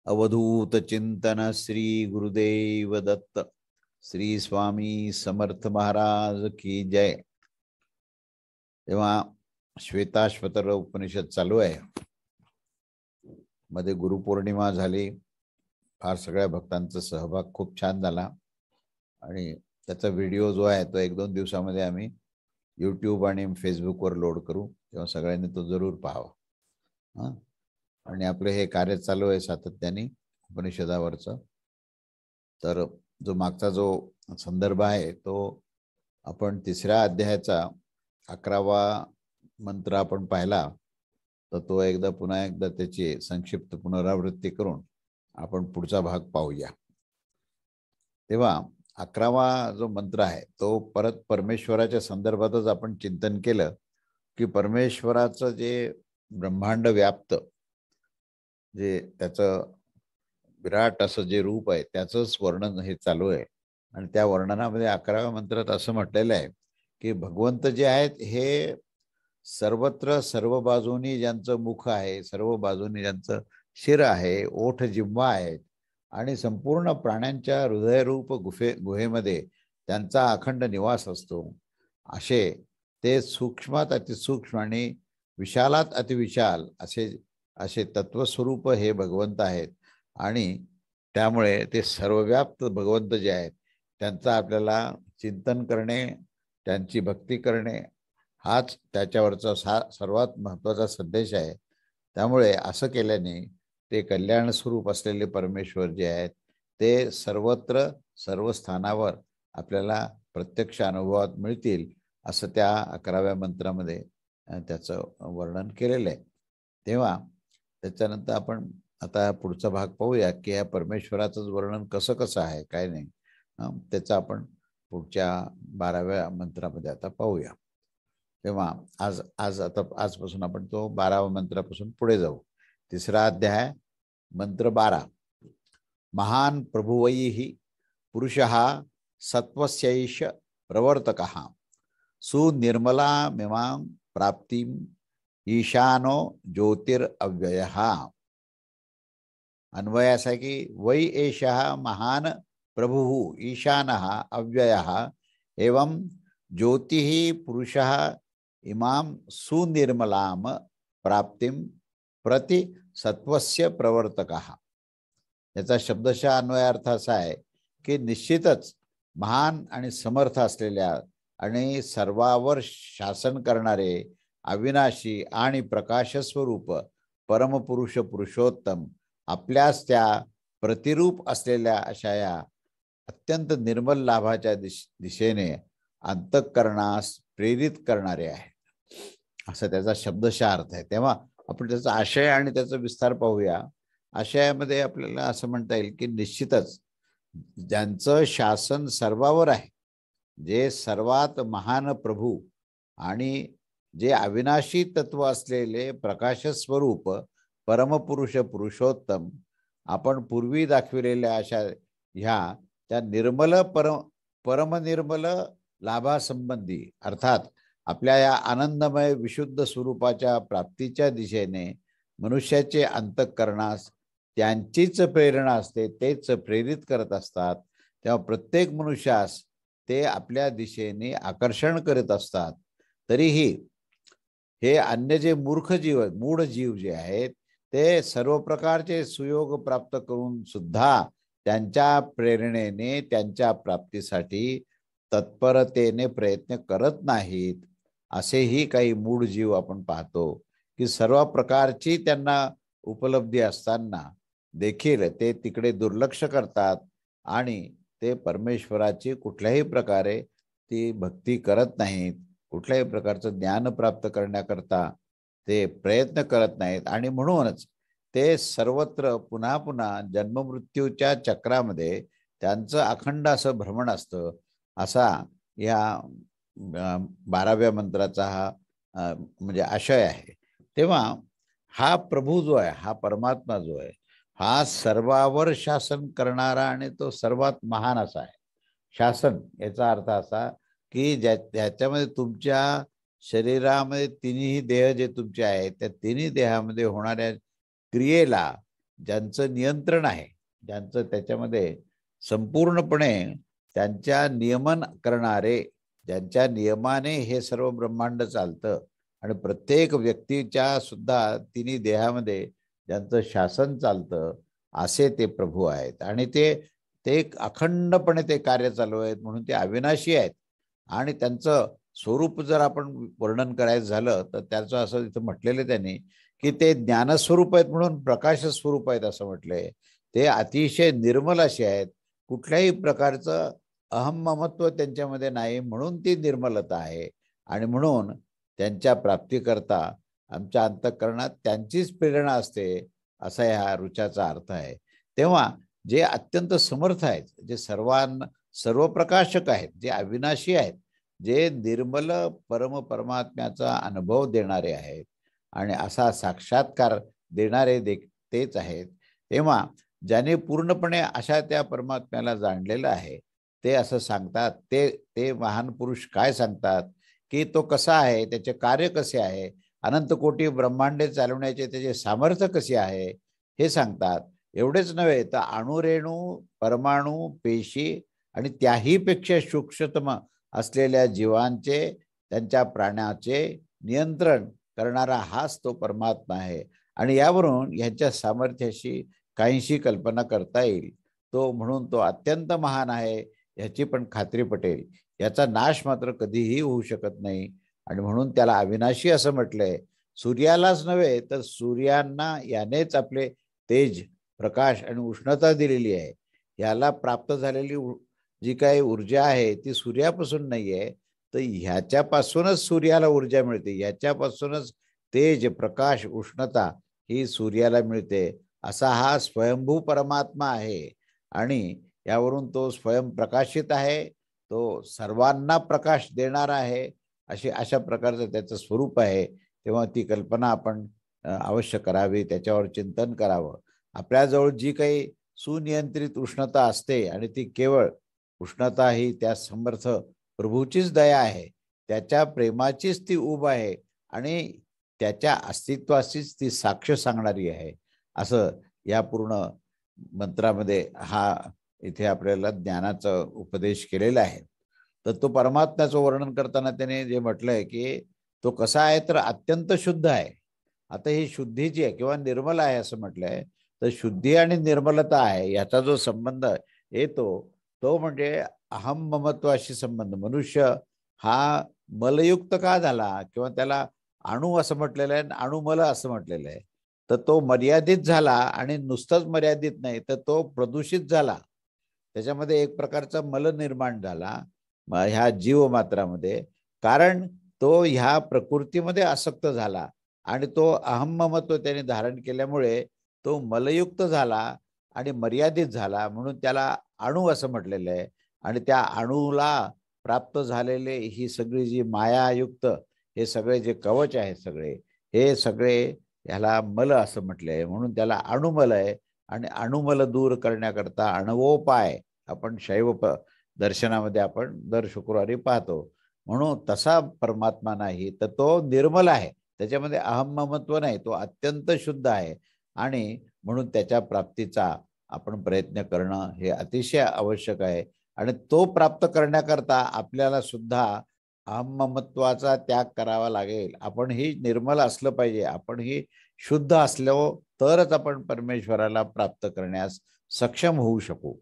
अवधूत चिंतन श्री गुरुदेव दत्त। श्री स्वामी समर्थ महाराज की जय। तेव्हा श्वेताश्वतर उपनिषद चालू आहे। मध्ये गुरुपौर्णिमा झाली, फार सगळ्या भक्तांचा सहभाग खूप छान झाला आणि त्याचा व्हिडिओ जो आहे तो 1-2 दिवसामध्ये आम्ही YouTube आणि फेसबुकवर लोड करू, तेव्हा सगळ्यांनी तो जरूर पाहावा। आणि आपले हे कार्य चालू आहे सातत्याने उपनिषदावरचं। तर जो मागचा जो संदर्भ आहे तो आपण 3ऱ्या अध्यायाचा 11वा मंत्र आपण पाहिला, तर तो एकदा पुन्हा एकदा त्याची संक्षिप्त पुनरावृत्ती करून आपण पुढचा भाग पाहूया। तेव्हा 11वा जो मंत्र आहे तो परत परमेश्वराच्या संदर्भातच आपण चिंतन केलं की परमेश्वराचं जे ब्रह्मांड व्याप्त जे त्याचं विराट असं जे रूप आहे त्याचंच वर्णन हे चालू आहे। आणि त्या वर्णनामध्ये 11व्या मंत्रात असं म्हटलेलं आहे की भगवंत जे आहेत हे सर्वत्र सर्व बाजूनी ज्यांचं मुख आहे, सर्व बाजूनी ज्यांचं शिर आहे, ओठ जिव्हा आहेत आणि संपूर्ण प्राण्यांच्या हृदयरूप गुहेमध्ये त्यांचा अखंड निवास असतो, असे ते सूक्ष्मात अतिसूक्ष्म आणि विशालात अतिविशाल असे असे तत्वस्वरूप हे भगवंत आहेत। आणि त्यामुळे ते सर्वव्याप्त भगवंत जे आहेत त्यांचं आपल्याला चिंतन करणे, त्यांची भक्ती करणे हाच त्याच्यावरचा सर्वात महत्त्वाचा संदेश आहे। त्यामुळे असं केल्याने ते कल्याण स्वरूप असलेले परमेश्वर जे आहेत ते सर्वत्र सर्व स्थानावर आपल्याला प्रत्यक्ष अनुभवात मिळतील, असं त्या 11व्या मंत्रामध्ये त्याचं वर्णन केलेलं आहे। तेव्हा त्याच्यानंतर आपण आता पुढचा भाग पाहूया की या परमेश्वराचं वर्णन कसं कसं आहे काय नाही, त्याचं आपण पुढच्या 12व्या मंत्रामध्ये आता पाहूया। तेव्हा आजपासून आपण तो 12व्या मंत्रापासून पुढे जाऊ। 3रा अध्याय मंत्र 12। महान प्रभुवैः पुरुषः सत्वस्यैष प्रवर्तकः सुनिर्मलामिमां प्राप्तिं ईशानो ज्योतिरव्ययः। अन्वय असा है कि वै एषः महान प्रभुः ईशानः अव्ययः एवं ज्योतिः पुरुषः इमां सुनिर्मलाम प्राप्तिं प्रति सत्वस्य प्रवर्तकः। याचा शब्दशः अन्वयार्थ असा आहे की निश्चितच महान आणि समर्थ असलेल्या आणि सर्वावर शासन करणारे अविनाशी आणि प्रकाशस्वरूप परमपुरुष पुरुषोत्तम आपल्यास त्या प्रतिरूप असलेल्या अशा या अत्यंत निर्मल लाभाच्या दिशेने अंतःकरणास प्रेरित करणारे आहे, असा त्याचा शब्दशः अर्थ आहे। तेव्हा आपण त्याचा आशय आणि त्याचा विस्तार पाहूया। आशयामध्ये आपल्याला असं म्हणता येईल की निश्चितच ज्यांचं शासन सर्वावर आहे, जे सर्वात महान प्रभू आणि जे अविनाशी तत्व असलेले प्रकाशस्वरूप परमपुरुष पुरुषोत्तम आपण पूर्वी दाखविलेल्या अशा ह्या त्या निर्मल परमनिर्मल लाभासंबंधी अर्थात आपल्या या आनंदमय विशुद्ध स्वरूपाच्या प्राप्तीच्या दिशेने मनुष्याचे अंतःकरणास त्यांचीच प्रेरणा असते, तेच प्रेरित करत असतात। तेव्हा प्रत्येक मनुष्यास ते आपल्या दिशेने आकर्षण करत असतात। तरीही हे अन्य जे मूर्ख जीव मूढ जीव जे आहेत ते सर्व प्रकारचे सुयोग प्राप्त करून सुद्धा त्यांच्या प्रेरणेने त्यांच्या प्राप्तीसाठी तत्परतेने प्रयत्न करत नाहीत। असेही काही मूढ जीव आपण पाहतो की सर्व प्रकारची त्यांना उपलब्धी असताना देखील ते तिकडे दुर्लक्ष करतात आणि ते परमेश्वराची कुठल्याही प्रकारे ती भक्ती करत नाहीत, कुठल्याही प्रकारचं ज्ञान प्राप्त करण्याकरता ते प्रयत्न करत नाहीत। आणि म्हणूनच ते सर्वत्र पुन्हा पुन्हा जन्ममृत्यूच्या चक्रामध्ये त्यांचं अखंड असं भ्रमण असतं, असा या 12व्या मंत्राचा हा म्हणजे आशय आहे। तेव्हा हा प्रभू जो आहे, हा परमात्मा जो आहे, हा सर्वावर शासन करणारा आणि तो सर्वात महान असा आहे। शासन याचा अर्थ असा की ज्याच्यामध्ये तुमच्या शरीरामध्ये तिन्ही देह जे तुमचे आहेत त्या तिन्ही देहामध्ये होणाऱ्या क्रियेला ज्यांचं नियंत्रण आहे, ज्यांचं त्याच्यामध्ये संपूर्णपणे त्यांच्या नियमन करणारे, ज्यांच्या नियमाने हे सर्व ब्रह्मांड चालतं आणि प्रत्येक व्यक्तीच्या सुद्धा तिन्ही देहामध्ये ज्यांचं शासन चालतं, असे ते प्रभू आहेत. आणि ते ते अखंडपणे ते कार्य चालू आहेत, म्हणून ते अविनाशी आहेत. आणि त्यांचं स्वरूप जर आपण वर्णन करायचं झालं तर त्याचं असं इथं म्हटलेलं त्यांनी की ते ज्ञानस्वरूप आहेत म्हणून प्रकाश स्वरूप आहेत असं म्हटलंय. ते अतिशय निर्मल असे आहेत, कुठल्याही प्रकारचं अहम ममत्व त्यांच्यामध्ये नाही, म्हणून ती निर्मलता आहे. आणि म्हणून त्यांच्या प्राप्तीकरता आमच्या अंतःकरणात त्यांचीच प्रेरणा असते, असा ह्या ऋचाचा अर्थ आहे. तेव्हा जे अत्यंत समर्थ आहेत, जे सर्वप्रकाशक आहेत, जे अविनाशी आहेत, जे निर्मल परमात्म्याचा अनुभव देणारे आहेत आणि असा साक्षात्कार देणारे तेच आहेत. तेव्हा ज्याने पूर्णपणे अशा त्या परमात्म्याला जाणलेलं आहे, ते असं सांगतात, ते ते महान पुरुष काय सांगतात की तो कसा आहे, त्याचे कार्य कसे आहे, अनंत कोटी ब्रह्मांडे चालवण्याचे त्याचे सामर्थ्य कसे आहे हे सांगतात. एवढेच नव्हे तर अणुरेणू, परमाणू, पेशी आणि त्याही पेक्षा सूक्ष्मतम असलेल्या जीवांचे, त्यांच्या प्राण्याचे नियंत्रण करणारा हाच तो परमात्मा आहे. आणि यावरून ह्यांच्या सामर्थ्याशी काहीशी कल्पना करता येईल. तो म्हणून तो अत्यंत महान आहे ह्याची पण खात्री पटेल. याचा नाश मात्र कधीही होऊ शकत नाही आणि म्हणून त्याला अविनाशी असं म्हटलंय. सूर्यालाच नव्हे तर सूर्यांना यानेच आपले तेज, प्रकाश आणि उष्णता दिलेली आहे. याला प्राप्त झालेली जी काही ऊर्जा आहे ती सूर्यापासून नाही आहे, तर ह्याच्यापासूनच सूर्याला ऊर्जा मिळते. ह्याच्यापासूनच तेज, प्रकाश, उष्णता ही सूर्याला मिळते. असा हा स्वयंभू परमात्मा आहे आणि यावरून तो स्वयंप्रकाशित आहे, तो सर्वांना प्रकाश देणारा आहे. अशा प्रकारचं त्याचं स्वरूप आहे. तेव्हा ती कल्पना आपण अवश्य करावी, त्याच्यावर चिंतन करावं. आपल्याजवळ जी काही सुनियंत्रित उष्णता असते आणि ती केवळ उष्णता ही त्या समर्थ प्रभूचीच दया आहे, त्याच्या प्रेमाचीच ती ऊब आहे आणि त्याच्या अस्तित्वाचीच ती साक्ष सांगणारी आहे, असं या पूर्ण मंत्रामध्ये हा इथे आपल्याला ज्ञानाचा उपदेश केलेला आहे. तर तो परमात्म्याचं वर्णन करताना त्याने जे म्हटलंय की तो कसा आहे तर अत्यंत शुद्ध आहे. आता ही शुद्धी जी आहे किंवा निर्मल आहे असं म्हटलंय, तर शुद्धी आणि निर्मलता आहे याचा जो संबंध येतो तो म्हणजे अहम ममत्वाशी संबंध. मनुष्य हा मलयुक्त का झाला किंवा त्याला अणु असं म्हटलेलं आहे, अणुमल असं म्हटलेलं आहे. तर तो मर्यादित झाला आणि नुसतंच मर्यादित नाही तर तो प्रदूषित झाला. त्याच्यामध्ये एक प्रकारचा मल निर्माण झाला ह्या जीवमात्रामध्ये, कारण तो ह्या प्रकृतीमध्ये आसक्त झाला आणि तो अहम ममत्व त्याने धारण केल्यामुळे तो मलयुक्त झाला आणि मर्यादित झाला, म्हणून त्याला अणु असं म्हटलेलं आहे. आणि त्या अणूला प्राप्त झालेले ही सगळी जी मायायुक्त हे सगळे जे कवच आहे सगळे, हे सगळे ह्याला मल असं म्हटलं आहे, म्हणून त्याला अणुमल आहे. आणि अणुमल दूर करण्याकरता अणवोपाय आपण दर्शनामध्ये आपण दर शुक्रवारी पाहतो. म्हणून तसा परमात्मा नाही, तर तो निर्मल आहे, त्याच्यामध्ये अहम ममत्व नाही, तो अत्यंत शुद्ध आहे. आणि म्हणून त्याच्या प्राप्तीचा आपण प्रयत्न करणं हे अतिशय आवश्यक आहे. आणि तो प्राप्त करण्याकरता आपल्याला सुद्धा अहममत्वाचा त्याग करावा लागेल. आपण ही निर्मल असलं पाहिजे, आपण ही शुद्ध असलो तरच आपण परमेश्वराला प्राप्त करण्यास सक्षम होऊ शकू.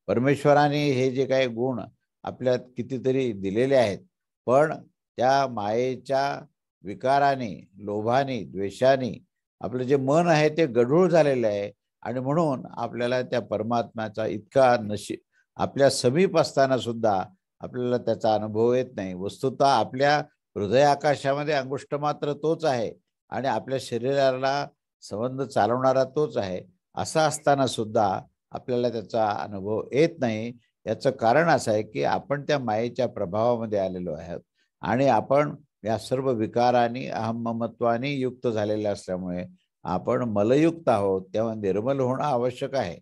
परमेश्वराने हे जे काही गुण आपल्यात कितीतरी दिलेले आहेत, पण त्या मायेच्या विकाराने, लोभाने, द्वेषाने आपलं जे मन आहे ते गढूळ झालेलं आहे. आणि म्हणून आपल्याला त्या परमात्म्याचा इतका आपल्या समीप असताना सुद्धा आपल्याला त्याचा अनुभव येत नाही. वस्तुतः आपल्या हृदय आकाशामध्ये अंगुष्ठ मात्र तोच आहे आणि आपल्या शरीराला संबंध चालवणारा तोच आहे. असं असताना सुद्धा आपल्याला त्याचा अनुभव येत नाही. याचं कारण असं आहे की आपण त्या मायेच्या प्रभावामध्ये आलेलो आहोत आणि आपण या सर्व विकारांनी, अहममत्वाने युक्त झालेले असल्यामुळे आपण मलयुक्त आहोत. तेव्हा निर्मल होणं आवश्यक आहे,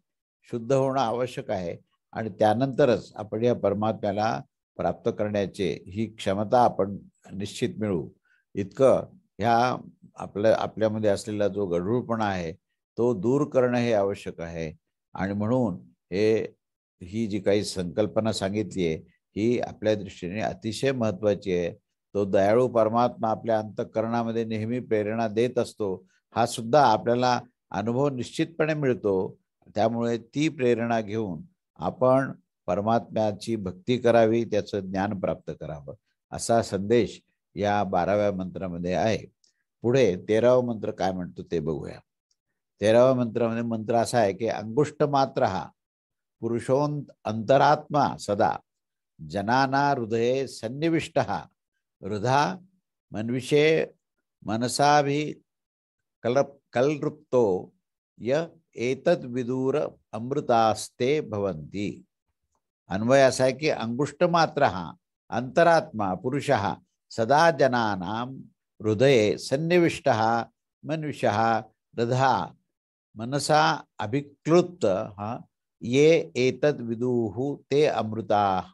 शुद्ध होणं आवश्यक आहे आणि त्यानंतरच आपण या परमात्म्याला प्राप्त करण्याची ही क्षमता आपण निश्चित मिळू. इतकं ह्या आपल्यामध्ये असलेला जो गढूळपणा आहे तो दूर करणं हे आवश्यक आहे. आणि म्हणून ही जी काही संकल्पना सांगितली आहे ही आपल्या दृष्टीने अतिशय महत्त्वाची आहे. तो दयाळू परमात्मा आपल्या अंतःकरणामध्ये नेहमी प्रेरणा देत असतो, हा सुद्धा आपल्याला अनुभव निश्चितपणे मिळतो. त्यामुळे ती प्रेरणा घेऊन आपण परमात्म्याची भक्ती करावी, त्याचं ज्ञान प्राप्त करावं, असा संदेश या 12व्या मंत्रामध्ये आहे. पुढे 13वा मंत्र काय म्हणतो ते बघूया. 13व्या मंत्रामध्ये मंत्र असा आहे की अंगुष्ठ मात्र हा पुरुषोंत अंतरात्मा सदा जनाना हृदये सन्निविष्ट हृदा मन्विषे मनसाभि कलृप्तो य एतद विदूर अमृतास्ते भवन्ति. अन्वय असा आहे की अंगुष्ठ मात्र हा अंतरात्मा पुरुष सदा जनानां हृदये सन्निविष्ट मन्विषः हृदा मनसा अभिक्लृप्त ये एतद विदुः ते अमृताः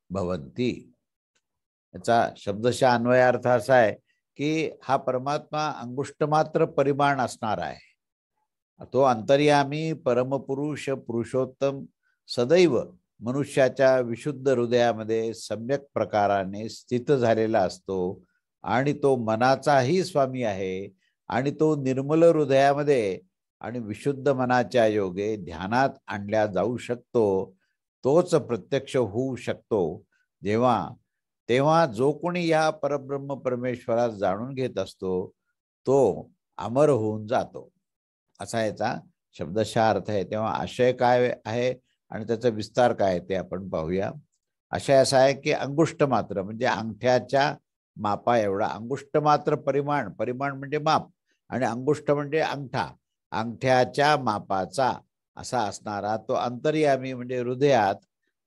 भवन्ति. याचा शब्दशः अन्वयार्थ असा आहे की हा परमात्मा अंगुष्ठ मात्र परिमाण असणार आहे. तो अंतर्यामी परमपुरुष पुरुषोत्तम सदैव मनुष्याच्या विशुद्ध हृदयामध्ये सम्यक प्रकाराने स्थित झालेला असतो आणि तो मनाचाही स्वामी आहे. आणि तो निर्मल हृदयामध्ये आणि विशुद्ध मनाच्या योगे ध्यानात आणल्या जाऊ शकतो. तोच प्रत्यक्ष होऊ शकतो. तेव्हा जो कोणी या परब्रह्म परमेश्वरास जाणून घेत असतो तो अमर होऊन जातो, असा याचा शब्दशः अर्थ आहे. तेव्हा आशय काय आहे आणि त्याचा विस्तार काय ते आपण पाहूया. आशय असा आहे की अंगुष्ठ मात्र म्हणजे अंगठ्याच्या मापा एवढा. अंगुष्ठ मात्र परिमाण म्हणजे माप, आणि अंगुष्ठ म्हणजे अंगठा, अंगठ्याच्या मापाचा असा असणारा तो अंतर्यामी म्हणजे हृदयात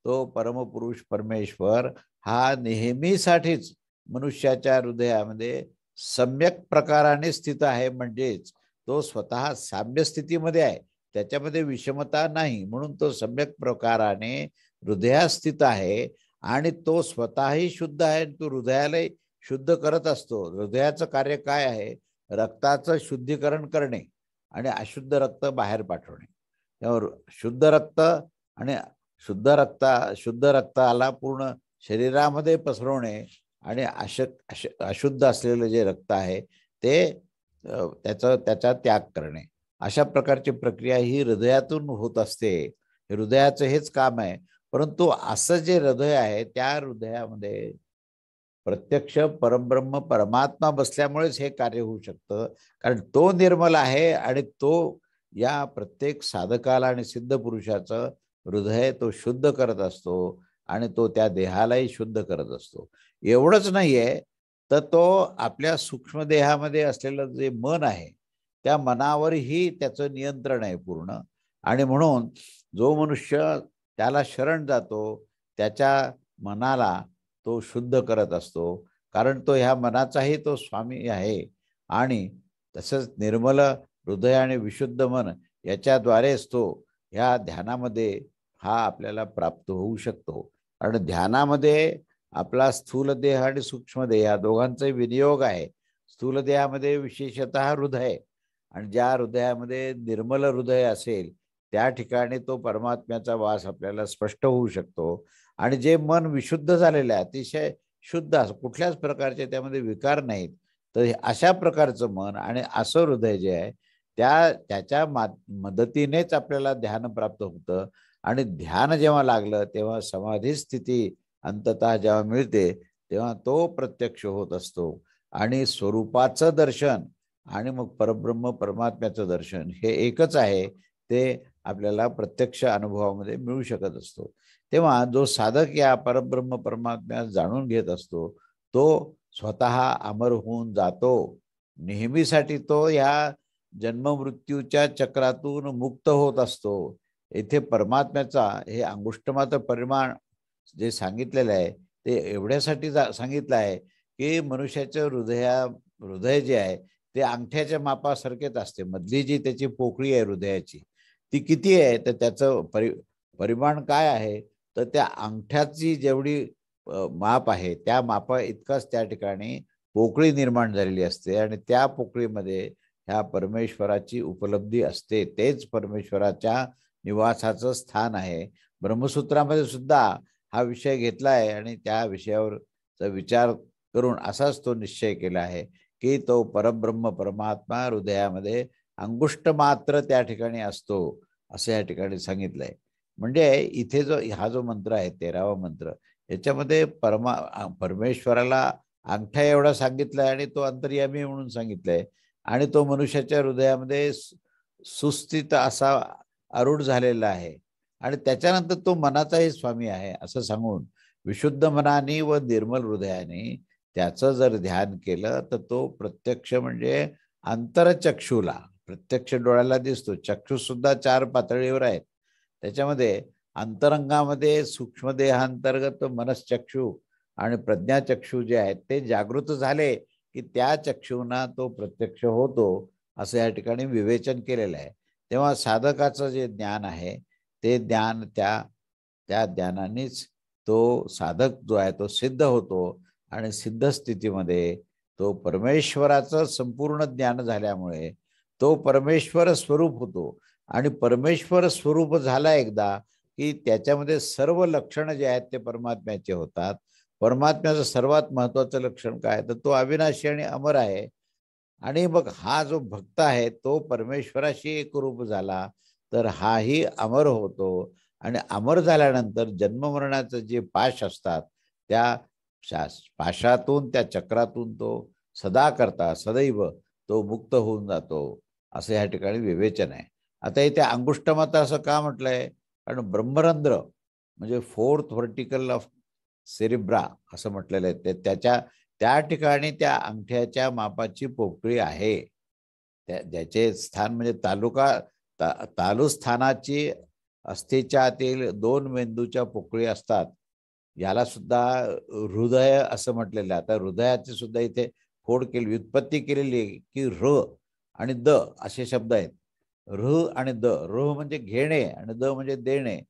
तो परमपुरुष परमेश्वर हा नेहमीसाठीच मनुष्याच्या हृदयामध्ये सम्यक प्रकाराने स्थित आहे. म्हणजेच तो स्वतः साम्य स्थितीमध्ये आहे, त्याच्यामध्ये विषमता नाही, म्हणून तो सम्यक प्रकाराने हृदयात स्थित आहे. आणि तो स्वतःही शुद्ध आहे, तो हृदयालाही शुद्ध करत असतो. हृदयाचं कार्य काय आहे? रक्ताचं शुद्धीकरण करणे आणि अशुद्ध रक्त बाहेर पाठवणे. त्यावर शुद्ध रक्ताला पूर्ण शरीरामध्ये पसरवणे आणि अशुद्ध असलेलं जे रक्त आहे ते त्याचा त्याग करणे, अशा प्रकारची प्रक्रिया ही हृदयातून होत असते. हृदयाचं हेच काम आहे. परंतु असं जे हृदय आहे त्या हृदयामध्ये प्रत्यक्ष परब्रह्म परमात्मा बसल्यामुळेच हे कार्य होऊ शकतं. कारण तो निर्मल आहे आणि तो या प्रत्येक साधकाला आणि सिद्ध पुरुषाचं हृदय तो शुद्ध करत असतो आणि तो त्या देहालाही शुद्ध करत असतो. एवढंच नाहीये तर तो आपल्या सूक्ष्म देहामध्ये असलेलं जे मन आहे त्या मनावरही त्याचं नियंत्रण आहे पूर्ण. आणि म्हणून जो मनुष्य त्याला शरण जातो त्याच्या मनाला तो शुद्ध करत असतो, कारण तो ह्या मनाचाही तो स्वामी आहे. आणि तसंच निर्मल हृदय आणि विशुद्ध मन याच्याद्वारेच तो ह्या ध्यानामध्ये हा आपल्याला प्राप्त होऊ शकतो. कारण ध्यानामध्ये आपला स्थूल देह आणि सूक्ष्म देह या दोघांचा विनियोग आहे. स्थूल देहामध्ये विशेषतः हृदय, आणि ज्या हृदयामध्ये निर्मल हृदय असेल त्या ठिकाणी तो परमात्म्याचा वास आपल्याला स्पष्ट होऊ शकतो. आणि जे मन विशुद्ध झालेलं आहे, अतिशय शुद्ध, कुठल्याच प्रकारचे त्यामध्ये विकार नाहीत, तर अशा प्रकारचं मन आणि असं हृदय जे आहे त्याच्या मदतीनेच आपल्याला ध्यान प्राप्त होतं. आणि ध्यान जेव्हा लागलं तेव्हा समाधी स्थिती अंततः जेव्हा मिळते तेव्हा तो प्रत्यक्ष होत असतो. आणि स्वरूपाचं दर्शन आणि मग परब्रह्म परमात्म्याचं दर्शन हे एकच आहे, ते आपल्याला प्रत्यक्ष अनुभवामध्ये मिळू शकत असतो. तेव्हा जो साधक या परब्रह्म परमात्म्यास जाणून घेत असतो तो स्वतः अमर होऊन जातो. नेहमीसाठी तो या जन्ममृत्यूच्या चक्रातून मुक्त होत असतो. येथे परमात्म्याचा हे अंगुष्ठमात्र परिमाण जे सांगितलेलं आहे ते एवढ्यासाठी सांगितलं आहे की मनुष्याचं हृदय जे आहे ते अंगठ्याच्या मापासारखेच असते. मधली जी त्याची पोकळी आहे हृदयाची ती किती आहे तर त्याचं परिमाण काय आहे तर त्या अंगठ्याची जेवढी माप आहे त्या मापा इतकाच त्या ठिकाणी पोकळी निर्माण झालेली असते. आणि त्या पोकळीमध्ये ह्या परमेश्वराची उपलब्धी असते, तेच परमेश्वराच्या निवासाचं स्थान आहे. ब्रह्मसूत्रामध्ये सुद्धा हा विषय घेतला आहे आणि त्या विषयावरचा विचार करून असाच तो निश्चय केला आहे की तो परब्रह्म परमात्मा हृदयामध्ये अंगुष्ट मात्र त्या ठिकाणी असतो, असं या ठिकाणी सांगितलंय. म्हणजे इथे जो हा जो मंत्र आहे 13वा मंत्र, याच्यामध्ये परमेश्वराला अंगठा एवढा सांगितलाय आणि तो अंतर्यामी म्हणून सांगितलंय आणि तो मनुष्याच्या हृदयामध्ये सुस्थित असा आरूढ झालेला आहे आणि त्याच्यानंतर तो मनाचाही स्वामी आहे असं सांगून विशुद्ध मनाने व निर्मल हृदयाने त्याचं जर ध्यान केलं तर तो प्रत्यक्ष म्हणजे अंतरचक्षुला, प्रत्यक्ष डोळ्याला दिसतो. चक्षु सुद्धा 4 पातळीवर आहेत. त्याच्यामध्ये अंतरंगामध्ये सूक्ष्मदेहांतर्गत मनश्चक्षु आणि प्रज्ञाचक्षु जे आहेत ते जागृत झाले की त्या चक्षुना तो प्रत्यक्ष होतो, असं या ठिकाणी विवेचन केलेलं आहे. तेव्हा साधकाचं जे ज्ञान आहे ते ज्ञान त्या ज्ञानानेच तो साधक जो आहे तो सिद्ध होतो आणि सिद्ध स्थितीमध्ये तो परमेश्वराचं संपूर्ण ज्ञान झाल्यामुळे तो परमेश्वर स्वरूप होतो आणि परमेश्वर स्वरूप झाला एकदा की त्याच्यामध्ये सर्व लक्षणं जे आहेत ते परमात्म्याचे होतात. परमात्म्याचं सर्वात महत्वाचं लक्षण काय, तर तो अविनाशी आणि अमर आहे. आणि मग हा जो भक्त आहे तो परमेश्वराशी एकरूप झाला तर हाही अमर होतो आणि अमर झाल्यानंतर जन्ममरणाचं जे पाश असतात त्या पाशातून, त्या चक्रातून तो सदा करता सदैव तो मुक्त होऊन जातो, असं या ठिकाणी विवेचन आहे. आता इथे अंगुष्टमात्र असं का म्हटलंय, कारण ब्रह्मरंध्र म्हणजे 4th व्हर्टिकल ऑफ सेरिब्रा असं म्हटलेलं आहे. त्या ठिकाणी त्या अंगठ्याच्या मापाची पोकळी आहे. ज्याचे स्थान म्हणजे तालुस्थानाची अस्थीच्या आतील 2 मेंदूच्या पोकळी असतात. याला सुद्धा हृदय असं म्हटलेलं आहे. आता हृदयाची सुद्धा इथे फोड केली, व्युत्पत्ती केलेली आहे की र आणि द असे शब्द आहेत. र आणि द, र म्हणजे घेणे आणि द म्हणजे देणे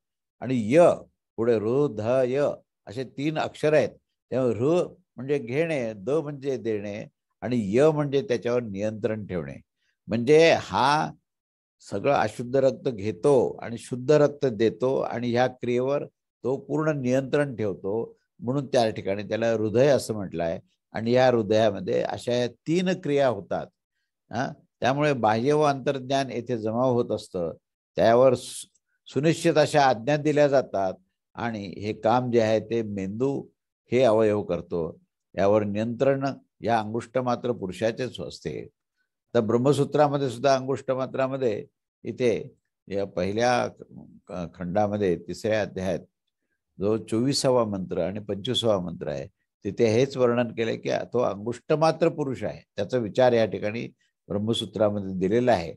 आणि य पुढे ऋ ध य असे 3 अक्षर आहेत. तेव्हा र म्हणजे घेणे, द म्हणजे देणे आणि य म्हणजे त्याच्यावर नियंत्रण ठेवणे. म्हणजे हा सगळं अशुद्ध रक्त घेतो आणि शुद्ध रक्त देतो आणि ह्या क्रियेवर तो पूर्ण नियंत्रण ठेवतो, म्हणून त्या ठिकाणी त्याला हृदय असं म्हटलं आहे. आणि या हृदयामध्ये अशा 3 क्रिया होतात. त्यामुळे बाह्य व अंतर्ज्ञान येथे जमा होत असतं. त्यावर सुनिश्चित अशा आज्ञा दिल्या जातात आणि हे काम जे आहे ते मेंदू हे अवयव करतो. यावर नियंत्रण या अंगुष्ट मात्र पुरुषाचेच असते. तर ब्रह्मसूत्रामध्ये सुद्धा अंगुष्ट मात्रामध्ये इथे या पहिल्या खंडामध्ये 3ऱ्या अध्यायात जो 24वा मंत्र आणि 25वा मंत्र आहे तिथे हेच वर्णन केले की तो अंगुष्ट मात्र पुरुष आहे. त्याचा विचार या ठिकाणी ब्रह्मसूत्रामध्ये दिलेला आहे.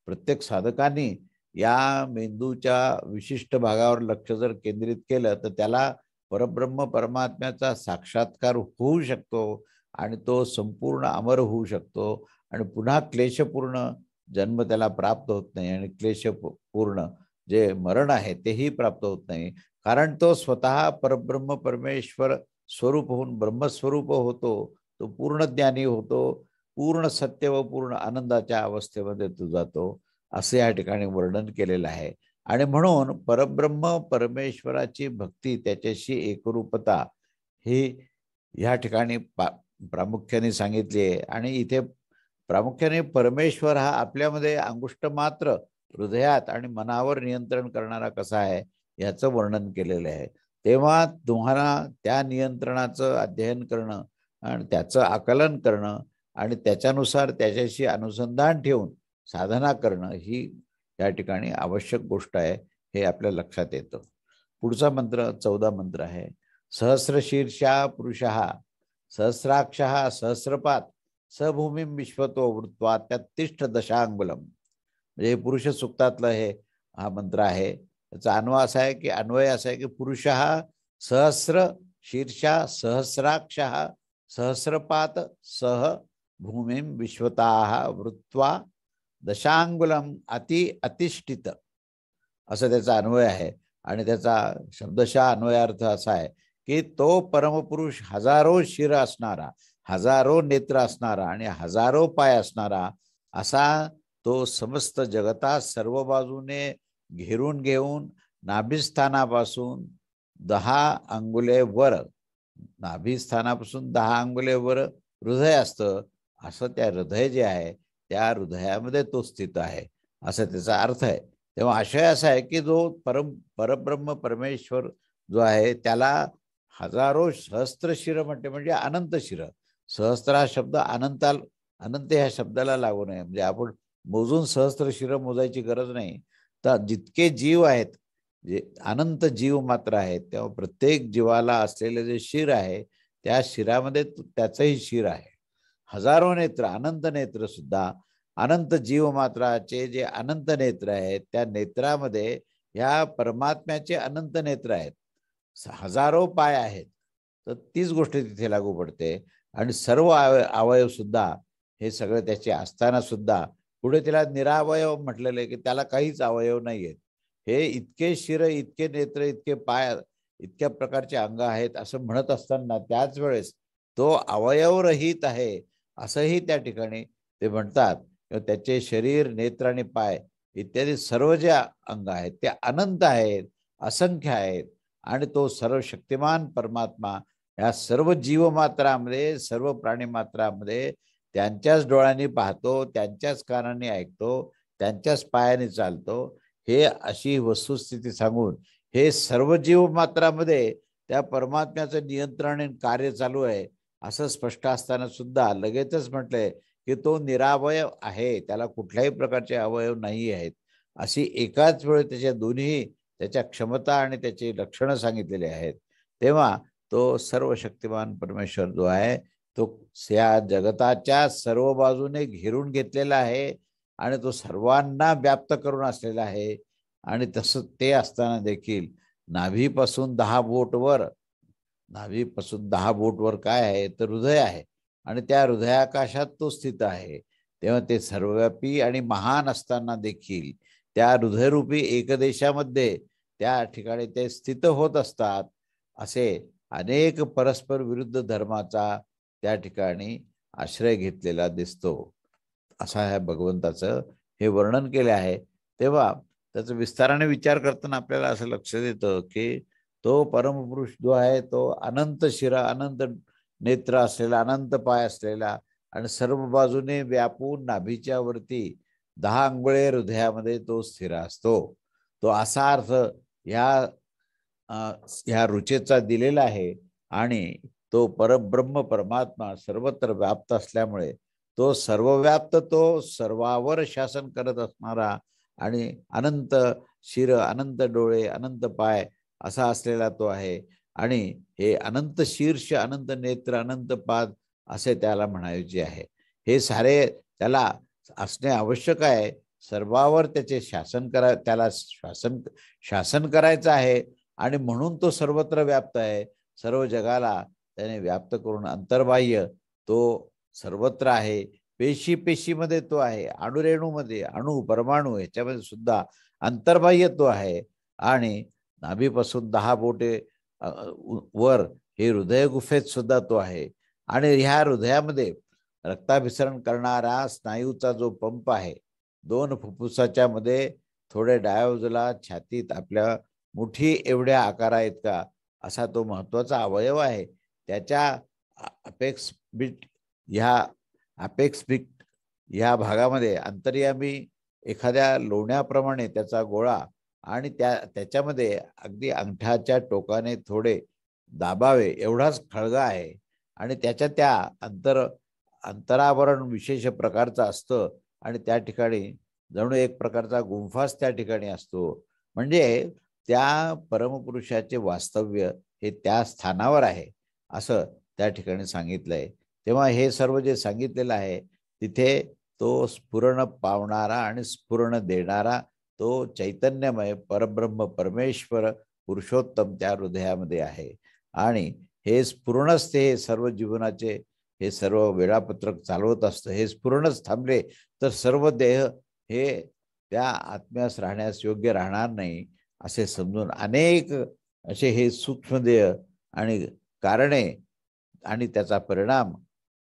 प्रत्येक साधकांनी या मेंदूच्या विशिष्ट भागावर लक्ष जर केंद्रित केलं तर त्याला परब्रह्म परमात्म्याचा साक्षात्कार होऊ शकतो आणि तो संपूर्ण अमर होऊ शकतो आणि पुन्हा क्लेशपूर्ण जन्म त्याला प्राप्त होत नाही आणि क्लेशपूर्ण जे मरण आहे तेही प्राप्त होत नाही, कारण तो स्वतः परब्रह्म परमेश्वर स्वरूप होऊन ब्रह्मस्वरूप होतो. तो पूर्ण ज्ञानी होतो, पूर्ण सत्य व पूर्ण आनंदाच्या अवस्थेमध्ये तो जातो, असे या ठिकाणी वर्णन केलेलं आहे. आणि म्हणून परब्रह्म परमेश्वराची भक्ती, त्याच्याशी एकरूपता ही ह्या ठिकाणी प्रामुख्याने सांगितली आहे. आणि इथे प्रामुख्याने परमेश्वर हा आपल्यामध्ये अंगुष्ट मात्र हृदयात आणि मनावर नियंत्रण करणारा कसा आहे याचं वर्णन केलेलं आहे. तेव्हा तुम्हाला त्या नियंत्रणाचं अध्ययन करणं आणि त्याचं आकलन करणं आणि त्याच्यानुसार त्याच्याशी अनुसंधान ठेवून साधना करणं ही या ठिकाणी आवश्यक गोष्ट आहे, हे आपल्या लक्षात येतं. पुढचा मंत्र 14 मंत्र आहे. सहस्रशीर्षा पुरुषः सहस्राक्षः सहस्रपात सभूमी विश्वतो वृत्वा त्यात्तिष्ठ दशांगुलम. म्हणजे पुरुष सूक्तातलं हा मंत्र आहे. त्याचा अन्वय असा आहे की पुरुषः सहस्र शीर्षा सहस्राक्षः सहस्रपात सह भूमी विश्वता वृत्वा दशांगुलम अतिष्ठित, असं त्याचा अन्वय आहे. आणि त्याचा शब्दशः अन्वयार्थ असा आहे की तो परमपुरुष हजारो शिर असणारा, हजारो नेत्र असणारा आणि हजारो पाय असणारा असा तो समस्त जगतात सर्व बाजूने घेरून घेऊन नाभिस्थानापासून 10 अंगुले वर, नाभिस्थानापासून 10 अंगुले वर हृदय असतं. असं त्या हृदय जे आहे त्या हृदयामध्ये तो स्थित आहे, असं त्याचा अर्थ आहे. तेव्हा आशय असा आहे की जो परब्रह्म परमेश्वर जो आहे त्याला हजारो सहस्त्र शिर म्हणते, म्हणजे अनंत शिर. सहस्त्र हा शब्द अनंत ह्या शब्दाला लागू नये, म्हणजे आपण मोजून सहस्त्र शिर मोजायची गरज नाही. तर जितके जीव आहेत, जे अनंत जीव मात्र आहेत, तेव्हा प्रत्येक जीवाला असलेले जे शिर आहे त्या शिरामध्ये त्याचंही शिर आहे. हजारो नेत्र, अनंत नेत्र सुद्धा, अनंत जीव मात्राचे जे अनंत नेत्र आहेत त्या नेत्रामध्ये ह्या परमात्म्याचे अनंत नेत्र आहेत. हजारो पाय आहेत. तर तीच गोष्ट तिथे लागू पडते. आणि सर्व अवयव सुद्धा हे सगळं त्याचे असताना सुद्धा पुढे त्याला निरावयव म्हटलेलं आहे की त्याला काहीच अवयव नाही आहेत. हे इतके शिर, इतके नेत्र, इतके पाय, इतक्या प्रकारचे अंग आहेत असं म्हणत असताना त्याच वेळेस तो अवयवरहित आहे असंही त्या ठिकाणी ते म्हणतात. त्याचे शरीर, नेत्र आणि पाय इत्यादी सर्व जे अंग आहेत ते अनंत आहेत, असंख्य आहेत. आणि तो सर्वशक्तिमान परमात्मा या सर्व जीवमात्रामध्ये, सर्व प्राणीमात्रामध्ये त्यांच्याच डोळ्यांनी पाहतो, त्यांच्याच कानांनी ऐकतो, त्यांच्याच पायाने चालतो, हे अशी वस्तुस्थिती सांगून हे सर्व जीवमात्रामध्ये त्या परमात्म्याचं नियंत्रण आणि कार्य चालू आहे असं स्पष्ट असताना सुद्धा लगेचच म्हटलंय की तो निरावयव आहे, त्याला कुठल्याही प्रकारचे अवयव नाही आहेत. अशी एकाच वेळी त्याच्या दोन्ही, त्याच्या क्षमता आणि त्याची लक्षणं सांगितलेली आहेत. तेव्हा तो सर्व शक्तिमान परमेश्वर जो आहे तो या जगताच्या सर्व बाजूने घेरून घेतलेला आहे आणि तो सर्वांना व्याप्त करून असलेला आहे. आणि तसं ते असताना देखील नाभीपासून 10 बोट वर, नाभीपासून 10 बोट वर काय आहे तर हृदय आहे आणि त्या हृदयाकाशात तो स्थित आहे. तेव्हा ते सर्वव्यापी आणि महान असताना देखील त्या हृदयरूपी एकदेशामध्ये त्या ठिकाणी ते स्थित होत असतात. असे अनेक परस्पर विरुद्ध धर्माचा त्या ठिकाणी आश्रय घेतलेला दिसतो. असा ह्या भगवंताचं हे वर्णन केले आहे. तेव्हा त्याचा विस्ताराने विचार करताना आपल्याला असं लक्षात येतं की तो परमपुरुष जो आहे तो अनंत शिरा, अनंत नेत्र असलेला, अनंत पाय असलेला आणि सर्व बाजूने व्यापून नाभीच्या वरती 10 अंगुळे हृदयामध्ये तो स्थिर असतो. तो असा अर्थ ह्या ह्या रुचेचा दिलेला आहे. आणि तो परब्रह्म परमात्मा सर्वत्र व्याप्त असल्यामुळे तो सर्वव्याप्त, तो सर्वावर शासन करत असणारा आणि अनंत शिर, अनंत डोळे, अनंत पाय असा असलेला तो आहे. आणि हे अनंत शीर्ष, अनंत नेत्र, अनंत पाद असे त्याला म्हणायचे आहे. हे सारे त्याला असणे आवश्यक आहे. सर्वावर त्याचे शासन त्याला शासन करायचं आहे आणि म्हणून तो सर्वत्र व्याप्त आहे. सर्व जगाला त्याने व्याप्त करून अंतर्बाह्य तो सर्वत्र आहे. पेशी पेशीमध्ये तो आहे, अणुरेणूमध्ये, अणु परमाणू ह्याच्यामध्ये सुद्धा अंतर्बाह्य तो आहे. आणि नाभीपासून 10 बोटे वर हे हृदय गुफेत सुद्धा तो आहे. आणि ह्या हृदयामध्ये रक्ताभिसरण करणारा स्नायूचा जो पंप आहे, 2 फुफ्फुसाच्या मध्ये थोडे डायोजला छातीत आपल्या मुठी एवढ्या आकारा इतका असा तो महत्वाचा अवयव आहे. त्याच्या अपेक्स बीट ह्या अपेक्स बीट ह्या भागामध्ये अंतर्यामी एखाद्या लोण्याप्रमाणे त्याचा गोळा आणि त्याच्यामध्ये अगदी अंगठाच्या टोकाने थोडे दाबावे एवढाच खळगा आहे. आणि त्याच्या त्या अंतरावरण विशेष प्रकारचं असतं आणि त्या ठिकाणी जणू एक प्रकारचा गुंफाच त्या ठिकाणी असतो. म्हणजे त्या परमपुरुषाचे वास्तव्य हे त्या स्थानावर आहे असं त्या ठिकाणी सांगितलंय. तेव्हा हे सर्व जे सांगितलेलं आहे तिथे तो स्फुरण पावणारा आणि स्फुरण देणारा तो चैतन्यमय परब्रह्म परमेश्वर पुरुषोत्तम त्या हृदयामध्ये आहे. आणि हे स्फुरणच ते सर्व जीवनाचे हे सर्व वेळापत्रक चालवत असतं. हे स्फुरणच थांबले तर सर्व देह हे त्या आत्म्यास राहण्यास योग्य राहणार नाही असे समजून अनेक असे हे सूक्ष्मदेह आणि कारणे आणि त्याचा परिणाम,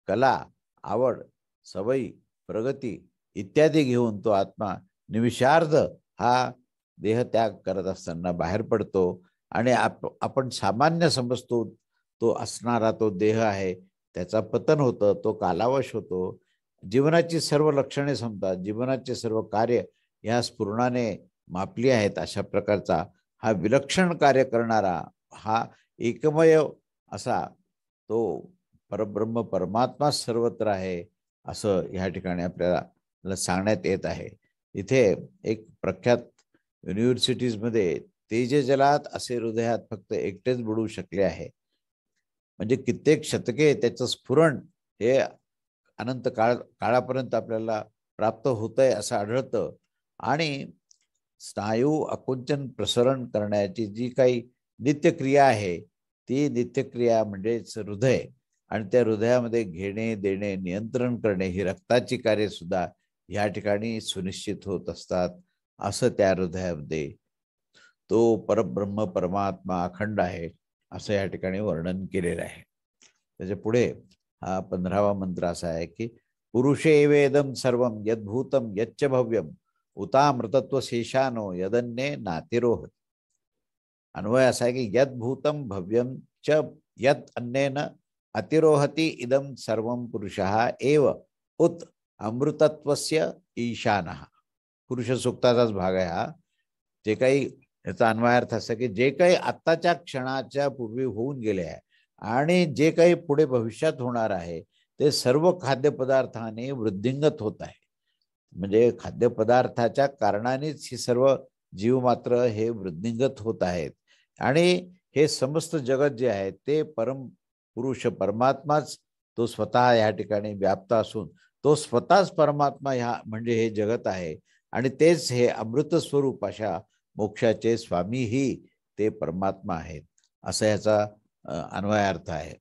कला, आवड, सवयी, प्रगती इत्यादी घेऊन तो आत्मा निमिषार्ध हा देहत्याग करत असताना बाहेर पडतो आणि आपण सामान्य समजतो तो असणारा तो देह आहे, त्याचा पतन होतं, तो कालावश होतो. जीवनाची सर्व लक्षणे संपतात, जीवनाचे सर्व कार्य ह्या स्फुरणाने मापली आहेत. अशा प्रकारचा हा विलक्षण कार्य करणारा हा एकमेव असा तो परब्रह्म परमात्मा सर्वत्र आहे, असं ह्या ठिकाणी आपल्याला सांगण्यात येत आहे. इथे एक प्रख्यात युनिव्हर्सिटीजमध्ये तेजजलात असे हृदयात फक्त एकटेच बुडू शकले आहे. म्हणजे कित्येक शतके त्याचं स्फुरण हे अनंत काळापर्यंत आपल्याला प्राप्त होतंय असं आढळतं. आणि स्नायू आकुंचन प्रसरण करण्याची जी काही नित्यक्रिया आहे, ती नित्यक्रिया म्हणजेच हृदय, आणि त्या हृदयामध्ये घेणे देणे नियंत्रण करणे ही रक्ताची कार्य सुद्धा या ठिकाणी सुनिश्चित होत असतात. असं त्या हृदयामध्ये तो परब्रह्म परमात्मा अखंड आहे असं या ठिकाणी वर्णन केलेलं आहे. त्याच्या पुढे हा 15वा मंत्र असा आहे की पुरुषे वेदम सर्वम यद्भूतम यच्च भव्यम उतामृतत्व शेषानो यदन्ये नातिरोह. अन्वय असा आहे की यद्भूतम भव्यम च यद अन्येन अतिरोहति इदम सर्वम पुरुषः एव उत अमृतत्वस्य ईशानः. पुरुष सूक्ताचाच भाग आहे हा. जे काही याचा अन्वयार्थ असा की जे काही आत्ताच्या क्षणाच्या पूर्वी होऊन गेले आहे आणि जे काही पुढे भविष्यात होणार आहे ते सर्व खाद्यपदार्थाने वृद्धिंगत होत आहे. म्हणजे खाद्यपदार्थाच्या कारणानेच ही सर्व जीव मात्र हे वृद्धिंगत होत आहेत. आणि हे समस्त जगत जे आहे ते परम पुरुष परमात्माच तो स्वतः या ठिकाणी व्याप्त असून तो स्वतःच परमात्मा ह्या म्हणजे हे जगत आहे. आणि तेच हे अमृत स्वरूप अशा मोक्षाचे स्वामीही ते परमात्मा आहेत, असा याचा अन्वयार्थ आहे.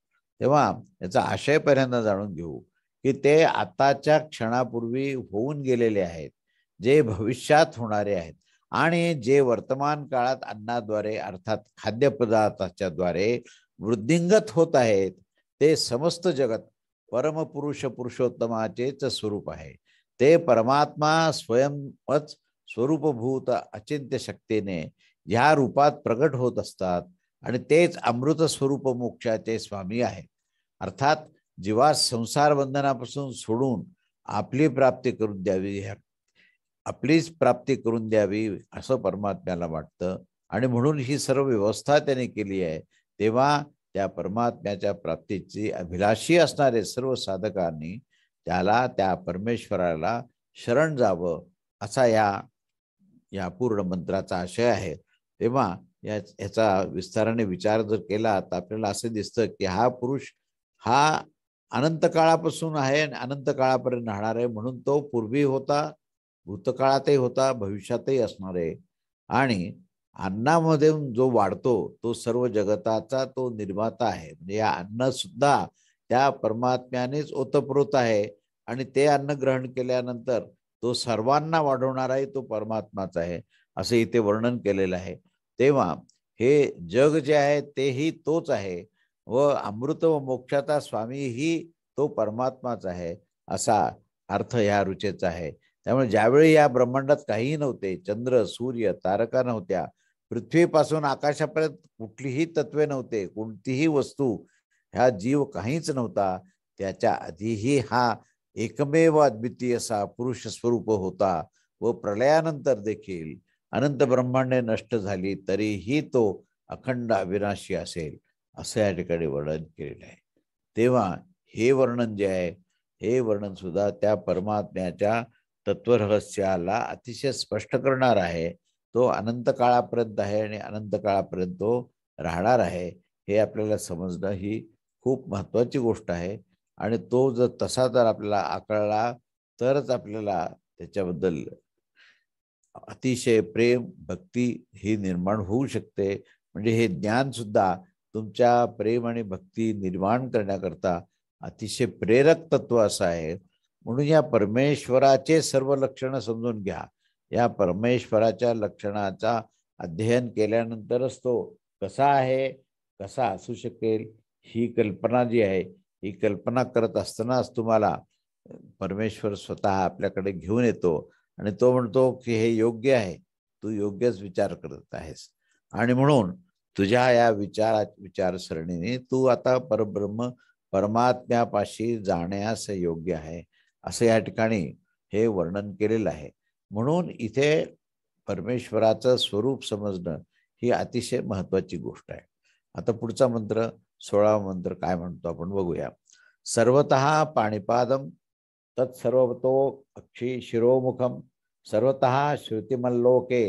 तेव्हा याचा आशय पहिल्यांदा जाणून घेऊ की ते आताच्या क्षणापूर्वी होऊन गेलेले आहेत, जे भविष्यात होणारे आहेत आणि जे वर्तमान काळात अन्नाद्वारे अर्थात खाद्यपदार्थाच्या द्वारे वृद्धिंगत होत आहेत. ते समस्त जगत परमपुरुष पुरुषोत्तमाचेच स्वरूप आहे. ते परमात्मा स्वयंच स्वरूपभूत अचिंत्य शक्तीने ह्या रूपात प्रगट होत असतात आणि तेच अमृत स्वरूप मोक्षाचे स्वामी आहेत. अर्थात जीवास संसार बंधनापासून सोडून आपली प्राप्ती करून द्यावी, आपलीच प्राप्ती करून द्यावी असं परमात्म्याला वाटतं आणि म्हणून ही सर्व व्यवस्था त्याने केली आहे. तेव्हा त्या परमात्म्याच्या प्राप्तीची अभिलाषी असणारे सर्व साधकांनी त्याला त्या परमेश्वराला शरण जावं असा या पूर्ण मंत्राचा आशय आहे. तेव्हा याचा विस्ताराने विचार जर केला तर आपल्याला असं दिसतं की हा पुरुष हा अनंत काळापासून आहे आणि अनंत काळापर्यंत राहणार आहे. म्हणून तो पूर्वी होता, भूतकाळातही होता, भविष्यातही असणार आहे. आणि अन्नामध्ये जो वाढतो तो सर्व जगताचा तो निर्माता आहे. म्हणजे या अन्न सुद्धा त्या परमात्म्यानेच ओतप्रोत आहे आणि ते अन्न ग्रहण केल्यानंतर तो सर्वांना वाढवणाराही तो परमात्माच आहे असं इथे वर्णन केलेलं आहे. तेव्हा हे जग जे आहे तेही तोच आहे व अमृत व मोक्षाचा स्वामीही तो परमात्माच आहे असा अर्थ ह्या रुचेचा आहे. त्यामुळे ज्यावेळी या ब्रह्मांडात काहीही नव्हते, चंद्र सूर्य तारका नव्हत्या, पृथ्वीपासून आकाशापर्यंत कुठलीही तत्वे नव्हते, कोणतीही वस्तू, ह्या जीव काहीच नव्हता, त्याच्या आधीही हा एकमेव अद्वितीय असा पुरुष स्वरूप होता व प्रलयानंतर देखील अनंत ब्रह्मांडे नष्ट झाली तरीही तो अखंड अविनाशी असेल असं या ठिकाणी वर्णन केलेलं आहे. तेव्हा हे वर्णन जे आहे हे वर्णन सुद्धा त्या परमात्म्याच्या तत्वरहस्याला अतिशय स्पष्ट करणार आहे. तो अनंत काळापर्यंत आहे आणि अनंत काळापर्यंत तो राहणार आहे हे आपल्याला समजणं ही खूप महत्त्वाची गोष्ट आहे. आणि तो जर तसा जर आपल्याला आकळला तरच आपल्याला त्याच्याबद्दल अतिशय प्रेम भक्ती ही निर्माण होऊ शकते. म्हणजे हे ज्ञान सुद्धा तुमच्या प्रेम आणि भक्ती निर्माण करण्याकरता अतिशय प्रेरक तत्व असं आहे. म्हणून या परमेश्वराचे सर्व लक्षणं समजून घ्या. या परमेश्वराच्या लक्षणाचा अध्ययन केल्यानंतरच तो कसा आहे, कसा असू शकेल ही कल्पना जी आहे ही कल्पना करत असतानाच तुम्हाला परमेश्वर स्वतः आपल्याकडे घेऊन येतो आणि तो म्हणतो की हे योग्य आहे, तू योग्यच विचार करत आहेस. आणि म्हणून तुझ्या या विचारसरणीने तू आता परब्रह्म परमात्म्यापाशी जाण्यास योग्य आहे, असं या ठिकाणी हे वर्णन केलेलं आहे. म्हणून इथे परमेश्वराचं स्वरूप समजणं ही अतिशय महत्वाची गोष्ट आहे. आता पुढचा मंत्र 16वा मंत्र काय म्हणतो आपण बघूया. सर्वतः पाणिपादम तत्सर्वतो अक्षी शिरोमुखम सर्वतः श्रुतिमल्लोके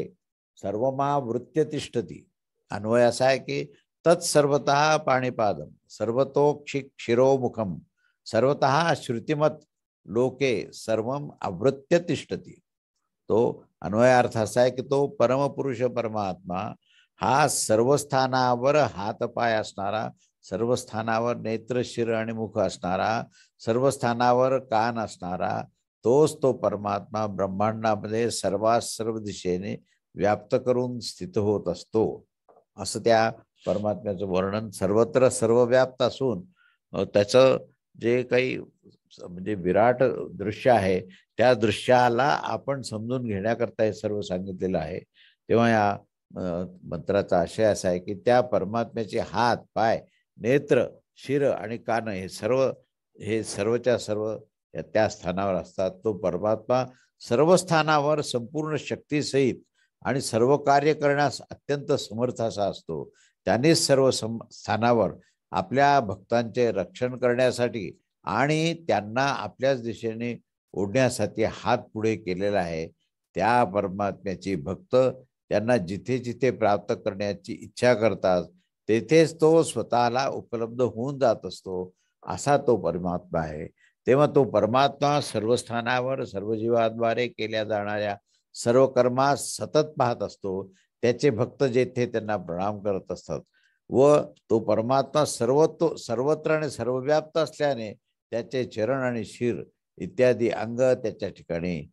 सर्वमावृत्य तिष्ठती. अन्वय असा आहे की तत्सर्वतः पाणिपादम सर्वतोक्षि शिरोमुखम सर्वतः श्रुतिमत लोके सर्वम आवृत्य तिष्ठती. तो अन्वयार्थ असा आहे की तो परमपुरुष परमात्मा हा सर्व स्थानावर हातपाय असणारा, सर्व स्थानावर नेत्र शिर आणि मुख असणारा, सर्व स्थानावर कान असणारा, तोच तो परमात्मा ब्रह्मांडामध्ये सर्व दिशेने व्याप्त करून स्थित होत असतो, असं त्या परमात्म्याचं वर्णन. सर्वत्र सर्वव्याप्त असून त्याचं जे काही म्हणजे विराट दृश्य आहे त्या दृश्याला आपण समजून घेण्याकरता हे सर्व सांगितलेलं आहे. तेव्हा या मंत्राचा आशय असा आहे की त्या परमात्म्याचे हात पाय नेत्र शिर आणि कान हे सर्वच्या सर्व त्या स्थानावर असतात. तो परमात्मा सर्व स्थानावर संपूर्ण शक्तीसहित आणि सर्व कार्य करण्यास अत्यंत समर्थ असा असतो. त्यानेच सर्व स्थानावर आपल्या भक्तांचे रक्षण करण्यासाठी आणि त्यांना आपल्याच दिशेने ओढण्यासाठी हात पुढे केलेला आहे. त्या परमात्म्याची भक्त त्यांना जिथे जिथे प्राप्त करण्याची इच्छा करतात तेथेच तो स्वतःला उपलब्ध होऊन जात असतो, असा तो परमात्मा आहे. तेव्हा तो परमात्मा सर्व स्थानावर सर्व जीवाद्वारे केल्या जाणाऱ्या सर्व कर्मास सतत पाहत असतो. त्याचे भक्त जेथे त्यांना प्रणाम करत असतात व तो परमात्मा सर्वत्र आणि सर्वव्याप्त असल्याने त्याचे चरण आणि शिर इत्यादी अंग त्याच्या ठिकाणी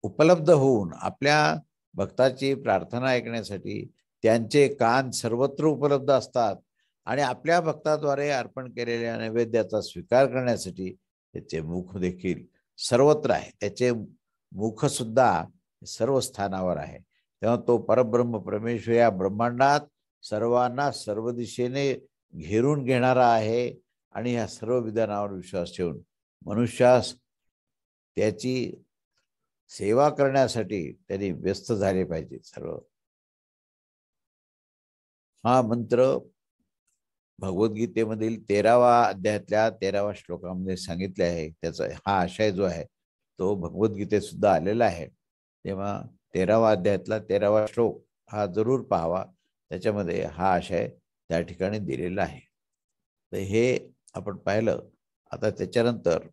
उपलब्ध होऊन आपल्या भक्ताची प्रार्थना ऐकण्यासाठी त्यांचे कान सर्वत्र उपलब्ध असतात आणि आपल्या भक्ताद्वारे अर्पण केलेल्या नैवेद्याचा स्वीकार करण्यासाठी त्याचे मुख देखील सर्वत्र आहे. त्याचे मुख सुद्धा सर्व स्थानावर आहे. तेव्हा तो परब्रह्म परमेश्वर या ब्रह्मांडात सर्वांना सर्व दिशेने घेरून घेणारा आहे आणि ह्या सर्व विधानावर विश्वास ठेवून मनुष्यास त्याची सेवा करण्यासाठी त्यांनी व्यस्त झाले पाहिजे सर्व. हा मंत्र भगवद्गीतेमधील 13वा अध्यायातल्या 13वा श्लोकामध्ये सांगितले आहे. त्याचा हा आशय जो आहे तो भगवद्गीतेत सुद्धा आलेला आहे. तेव्हा 13वा अध्यायातला 13वा श्लोक हा जरूर पाहावा. त्याच्यामध्ये हा आशय त्या ठिकाणी दिलेला आहे. तर हे आपण पाहिलं. आता त्याच्यानंतर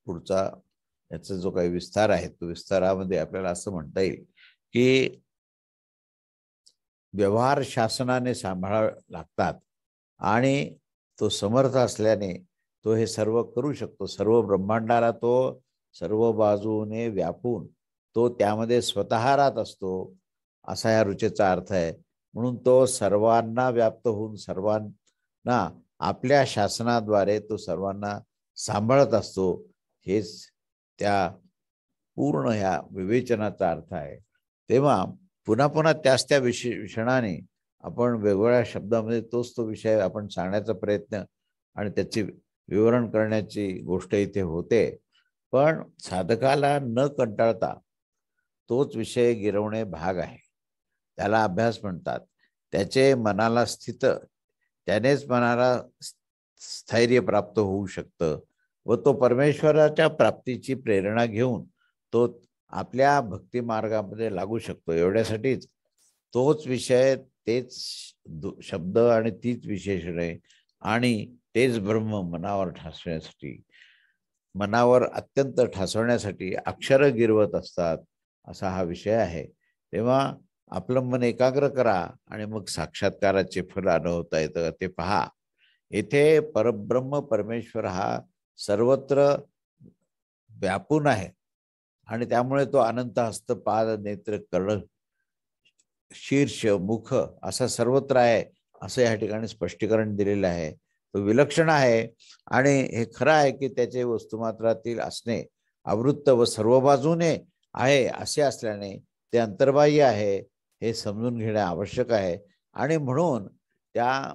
पुढचा याचा जो काही विस्तार आहे तो विस्तारामध्ये आपल्याला असं म्हणता येईल की व्यवहार शासनाने सांभाळावे लागतात आणि तो समर्थ असल्याने तो हे सर्व करू शकतो. सर्व ब्रह्मांडाला तो सर्व बाजूने व्यापून तो त्यामध्ये स्वतः राहत असतो, असा या रुचेचा अर्थ आहे. म्हणून तो सर्वांना व्याप्त होऊन सर्वांना आपल्या शासनाद्वारे तो सर्वांना सांभाळत असतो. हेच त्या पूर्ण ह्या विवेचनाचा अर्थ आहे. तेव्हा पुन्हा पुन्हा त्या विषणाने आपण वेगवेगळ्या शब्दामध्ये तो विषय आपण सांगण्याचा प्रयत्न आणि त्याचे विवरण करण्याची गोष्ट इथे होते. पण साधकाला न कंटाळता तोच विषय गिरवणे भाग आहे. त्याला अभ्यास म्हणतात. त्यानेच मनाला स्थैर्य प्राप्त होऊ शकतं व तो परमेश्वराच्या प्राप्तीची प्रेरणा घेऊन तो आपल्या भक्ती मार्गामध्ये लागू शकतो. एवढ्यासाठीच तोच विषय, तेच शब्द आणि तीच विशेषणे आणि तेच ब्रह्म मनावर अत्यंत ठासवण्यासाठी अक्षर गिरवत असतात, असा हा विषय आहे. तेव्हा आपलं मन एकाग्र करा आणि मग साक्षात्काराचे फल अनुभवता येतं ते पहा. येथे परब्रह्म परमेश्वर हा सर्वत्र व्यापून आहे आणि त्यामुळे तो अनंत हस्त पाद नेत्र कर्ण शीर्ष मुख असा सर्वत्र आहे, असं या ठिकाणी स्पष्टीकरण दिलेलं आहे. तो विलक्षण आहे आणि हे खरं आहे की त्याचे वस्तुमात्रातील असणे आवृत्त व सर्व बाजूने आहे असे असल्याने ते अंतर्बाह्य आहे हे समजून घेणे आवश्यक आहे. आणि म्हणून त्या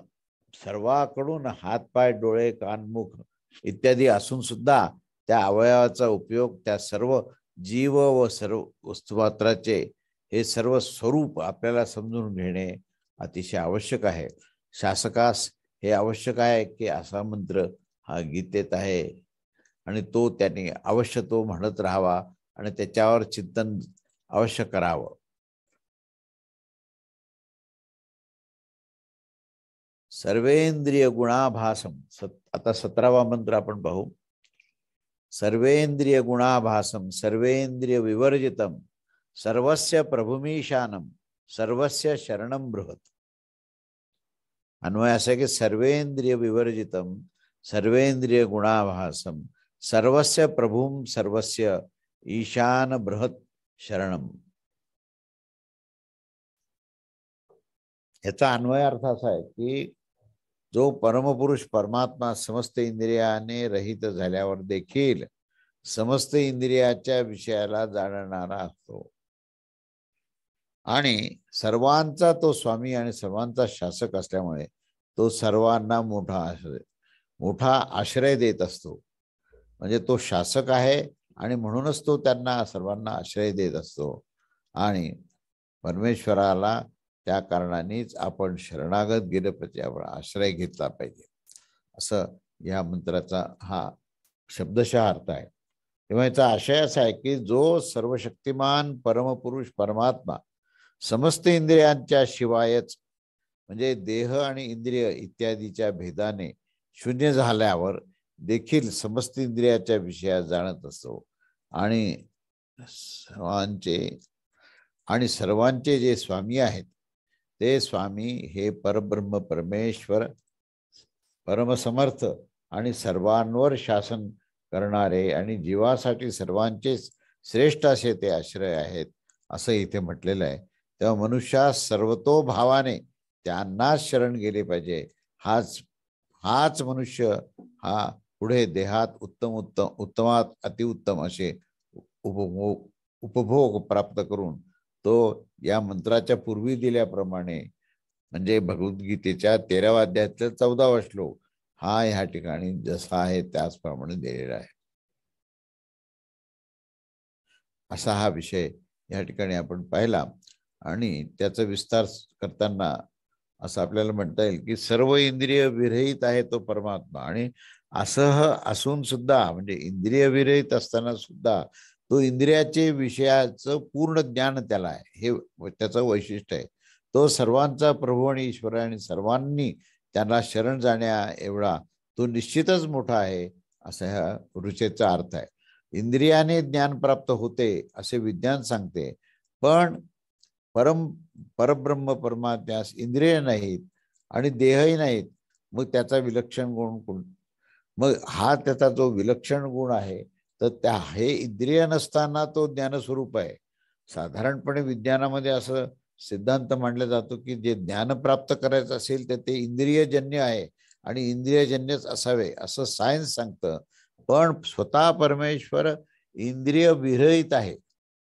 सर्वाकडून हात पाय डोळे कान मुख इत्यादी असून सुद्धा त्या अवयवाचा उपयोग त्या सर्व जीव व सर्व वस्तुमात्राचे हे सर्व स्वरूप आपल्याला समजून घेणे अतिशय आवश्यक आहे. शासकास हे आवश्यक आहे की असा मंत्र हा गीतेत आहे आणि तो त्यांनी अवश्य तो म्हणत राहावा आणि त्याच्यावर चिंतन अवश्य करावं. सर्वेंद्रिय गुणाभासम. आता 17वा मंत्र आपण पाहू. सर्वेंद्रिय गुणाभासम सर्वेंद्रिय विवर्जितम सर्वस्य प्रभुमीशानम सर्वस्य शरणम बृहत. अन्वय असा की सर्वेंद्रिय विवर्जितम सर्वेंद्रिय गुणाभासम सर्वस्य प्रभुम सर्वस्य ईशान बृहत शरणम. याचा अन्वय अर्थ असा आहे की जो परमपुरुष परमात्मा समस्त इंद्रियाने रहित झाल्यावर देखील समस्त इंद्रियाच्या विषयाला जाणणारा असतो आणि सर्वांचा तो स्वामी आणि सर्वांचा शासक असल्यामुळे तो सर्वांना मोठा आश्रय देत असतो. म्हणजे तो शासक आहे आणि म्हणूनच तो त्यांना सर्वांना आश्रय देत असतो आणि परमेश्वराला त्या कारणानेच आपण शरणागत गेलं पाहिजे, आपण आश्रय घेतला पाहिजे, असं या मंत्राचा हा शब्दशः अर्थ आहे. तेव्हा याचा आशय असा आहे की जो सर्वशक्तिमान परमपुरुष परमात्मा समस्त इंद्रियांच्या शिवायच म्हणजे देह आणि इंद्रिय इत्यादीच्या भेदाने शून्य झाल्यावर देखील समस्त इंद्रियाच्या विषयात जाणत असतो आणि सर्वांचे जे स्वामी आहेत ते स्वामी हे परब्रह्म परमेश्वर परमसमर्थ आणि सर्वांवर शासन करणारे आणि जीवासाठी सर्वांचेच श्रेष्ठ असे ते आश्रय आहेत असं इथे म्हटलेलं आहे. तेव्हा मनुष्यास सर्वतोभावाने त्यांनाच शरण गेले पाहिजे. हाच मनुष्य हा पुढे देहात उत्तमात अतिउत्तम असे उपभोग प्राप्त करून तो या मंत्राच्या पूर्वी दिल्याप्रमाणे म्हणजे भगवद्गीतेच्या 13व्या अध्यायाचा 14वा श्लोक हा ह्या ठिकाणी जसा आहे त्याचप्रमाणे दिलेला आहे. असा हा विषय या ठिकाणी आपण पाहिला आणि त्याचा विस्तार करताना असं आपल्याला म्हणता येईल की सर्व इंद्रिय विरहित आहे तो परमात्मा आणि असं असून सुद्धा म्हणजे इंद्रिय विरहित असताना सुद्धा तो इंद्रियाचे विषयाचं पूर्ण ज्ञान त्याला आहे, हे त्याचं वैशिष्ट्य आहे. तो सर्वांचा प्रभू आणि ईश्वर आहे आणि सर्वांनी त्यांना शरण जाण्या एवढा तो निश्चितच मोठा आहे असा ह्या ऋचेचा अर्थ आहे. इंद्रियाने ज्ञान प्राप्त होते असे विज्ञान सांगते, पण परब्रह्म परमात्म्यास इंद्रिय नाहीत आणि देहही नाहीत. मग त्याचा विलक्षण गुण मग हा त्याचा जो विलक्षण गुण आहे तर हे इंद्रिय नसताना तो ज्ञानस्वरूप आहे. साधारणपणे विज्ञानामध्ये असं सिद्धांत मांडला जातो की जे ज्ञान प्राप्त करायचं असेल तर ते इंद्रियजन्य आहे आणि इंद्रियजन्यच असावे असं सायन्स सांगतं. पण स्वतः परमेश्वर इंद्रिय विरहित आहे,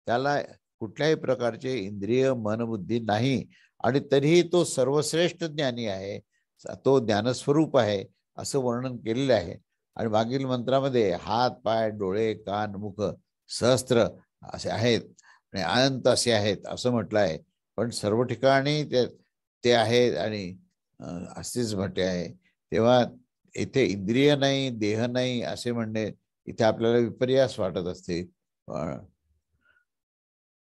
त्याला कुठल्याही प्रकारचे इंद्रिय मनबुद्धी नाही आणि तरीही तो सर्वश्रेष्ठ ज्ञानी आहे, तो ज्ञानस्वरूप आहे असं वर्णन केलेलं आहे. आणि मागील मंत्रामध्ये हात पाय डोळे कान मुख सहस्त्र असे आहेत आणि अनंत असे आहेत असं म्हटलं आहे. पण सर्व ठिकाणी ते आहेत आणि असेच म्हटले आहे. तेव्हा इथे इंद्रिय नाही देह नाही असे म्हणणे इथे आपल्याला विपर्यास वाटत असते.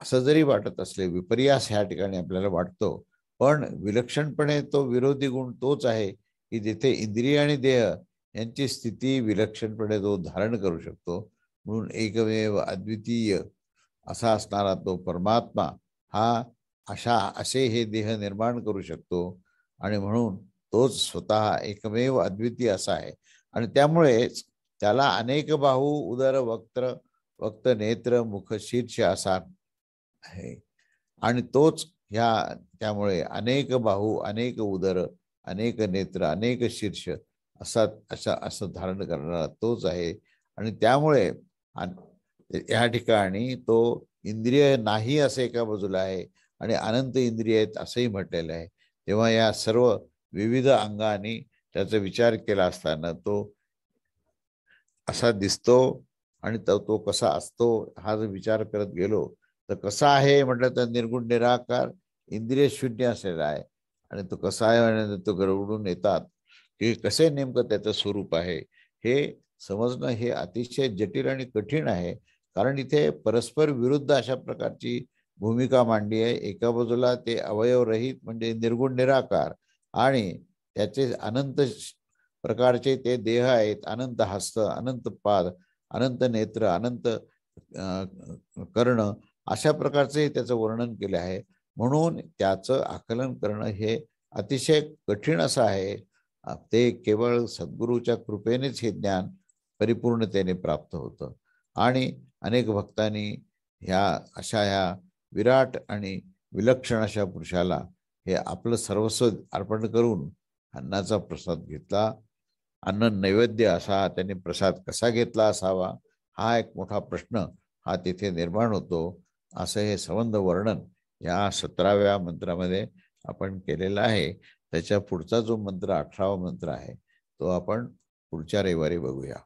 असं जरी वाटत असले विपर्यास ह्या ठिकाणी आपल्याला वाटतो, पण विलक्षणपणे तो विरोधी गुण तोच आहे की जिथे इंद्रिय आणि देह यांची स्थिती विलक्षणपणे तो धारण करू शकतो. म्हणून एकमेव अद्वितीय असा असणारा तो परमात्मा हा असे हे देह निर्माण करू शकतो आणि म्हणून तोच स्वतः एकमेव अद्वितीय असा आहे आणि त्यामुळेच त्याला अनेक बाहू उदर वक्त नेत्र मुख शीर्ष असा आहे आणि तोच त्यामुळे अनेक बाहू अनेक उदर अनेक नेत्र अनेक शीर्ष असं धारण करणारा तोच आहे. आणि त्यामुळे या ठिकाणी तो इंद्रिय नाही असे एका बाजूला आहे आणि अनंत इंद्रिय आहेत असंही म्हटलेलं आहे. तेव्हा या सर्व विविध अंगाने त्याचा विचार केला असताना तो असा दिसतो आणि तो कसा असतो हा जर विचार करत गेलो तर कसा आहे म्हटलं तर निर्गुण निराकार इंद्रिय शून्य असलेला आहे. आणि तो कसा आहे आणि तो गरवडून येतात की कसे नेमकं त्याचं स्वरूप आहे हे समजणं हे अतिशय जटिल आणि कठीण आहे. कारण इथे परस्पर विरुद्ध अशा प्रकारची भूमिका मांडली आहे. एका बाजूला ते अवयवरहित म्हणजे निर्गुण निराकार आणि त्याचे अनंत प्रकारचे ते देह आहेत, अनंत हस्त, अनंत पाद, अनंत नेत्र, अनंत कर्ण, अशा प्रकारचे त्याचं वर्णन केले आहे. म्हणून त्याचं आकलन करणं हे अतिशय कठीण असं आहे. ते केवळ सद्गुरूच्या कृपेनेच हे ज्ञान परिपूर्णतेने प्राप्त होतं. आणि अनेक भक्तांनी ह्या विराट आणि विलक्षण अशा पुरुषाला हे आपलं सर्वस्व अर्पण करून अन्नाचा प्रसाद घेतला. अन्न नैवेद्य असा त्याने प्रसाद कसा घेतला असावा हा एक मोठा प्रश्न हा तिथे निर्माण होतो. असं हे संबंध वर्णन या 17व्या मंत्रामध्ये आपण केलेला आहे. त्याच्या पुढचा जो मंत्र 18वा मंत्र आहे तो आपण पुढच्या रविवारी बघूया.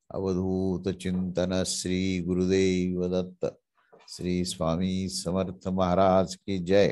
अवधूत चिंतन श्री गुरुदेव दत्त. श्री स्वामी समर्थ महाराज की जय.